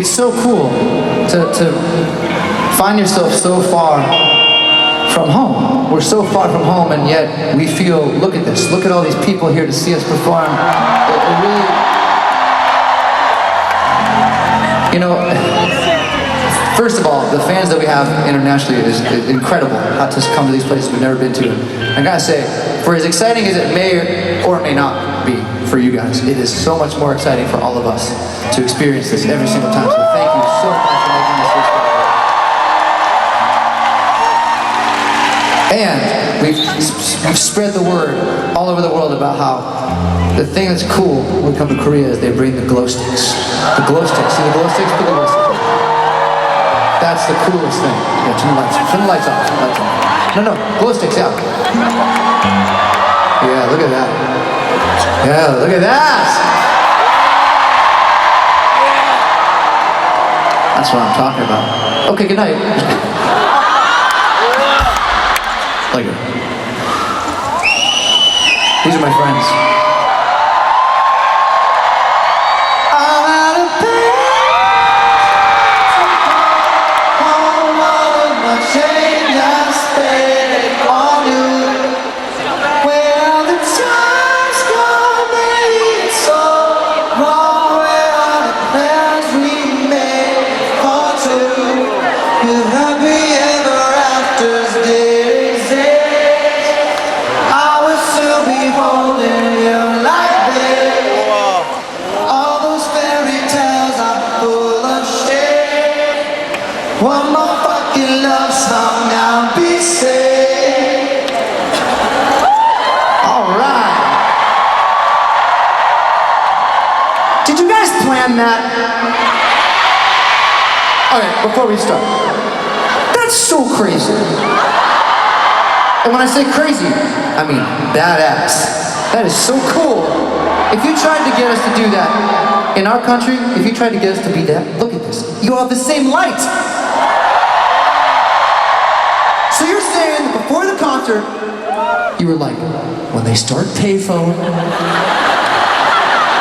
It's so cool to find yourself so far from home. We're so far from home, and yet we feel, look at this, look at all these people here to see us perform. It really, you know, first of all, the fans that we have internationally is incredible. How to come to these places we've never been to. And I gotta say, for as exciting as it may or may not be for you guys, it is so much more exciting for all of us to experience this every single time. So thank you so much for making this so special. And we've spread the word all over the world about how the thing that's cool when we come to Korea is they bring the glow sticks. The glow sticks. See the glow sticks? Put the glow sticks. That's the coolest thing. Yeah, turn the lights off. Turn the lights off. Turn the lights off. No, glow sticks out. Yeah, look at that. Yeah, look at that. That's what I'm talking about. Okay, good night. Later. These are my friends. I'm out of bed. All of my change I spent on you. Well, the time's gone, baby, it's so wrong. Where are the plans we made for two? With happy ever afters, days, I will still be holding you like this. All those fairy tales are full of shit. One more fucking love song, I'll be safe. Alright. Did you guys plan that? Okay, before we start. That's so crazy. And when I say crazy, I mean badass. That is so cool. If you tried to get us to do that in our country, if you tried to get us to be that, look at this. You all have the same light. So you're saying before the concert, you were like, when they start Payphone,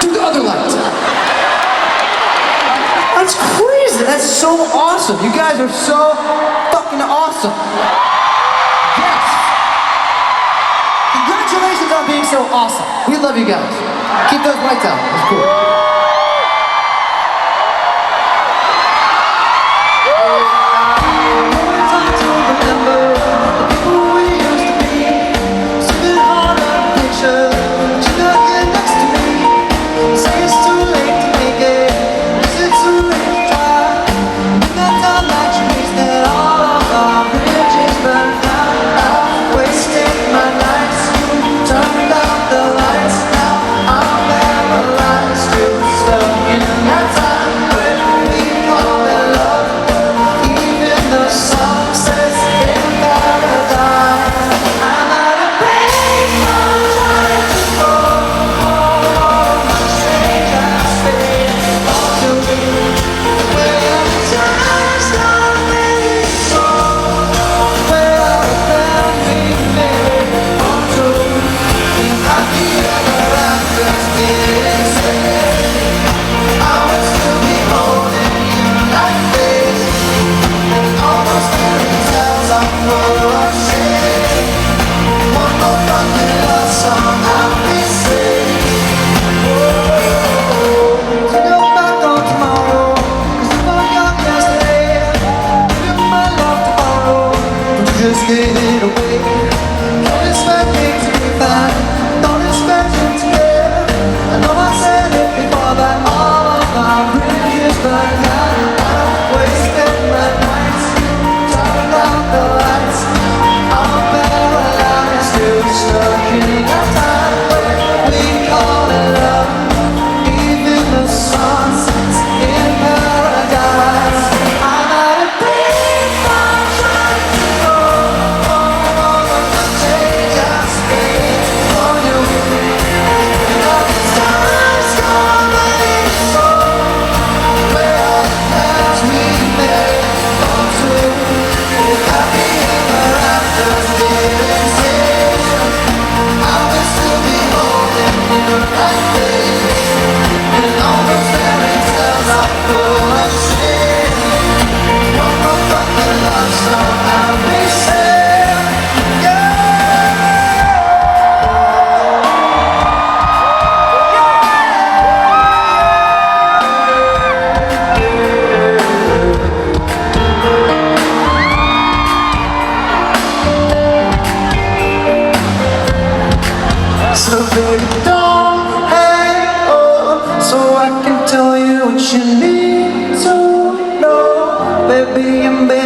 do the other light. That's crazy. That's so awesome. You guys are so fucking awesome. Yes. Congratulations on being so awesome. We love you guys. Keep those lights out. It's cool. Just get it away. Don't expect things to be fine. Don't expect it to live. I know I said it before, but all of my bridges burned out. I've wasted my nights, turned out the lights. I'm paralyzed, still stuck in a time where we call it love. Even the sun sets in paradise. I'm out of breath, I'm trying to go. you need to know, baby, I'm begging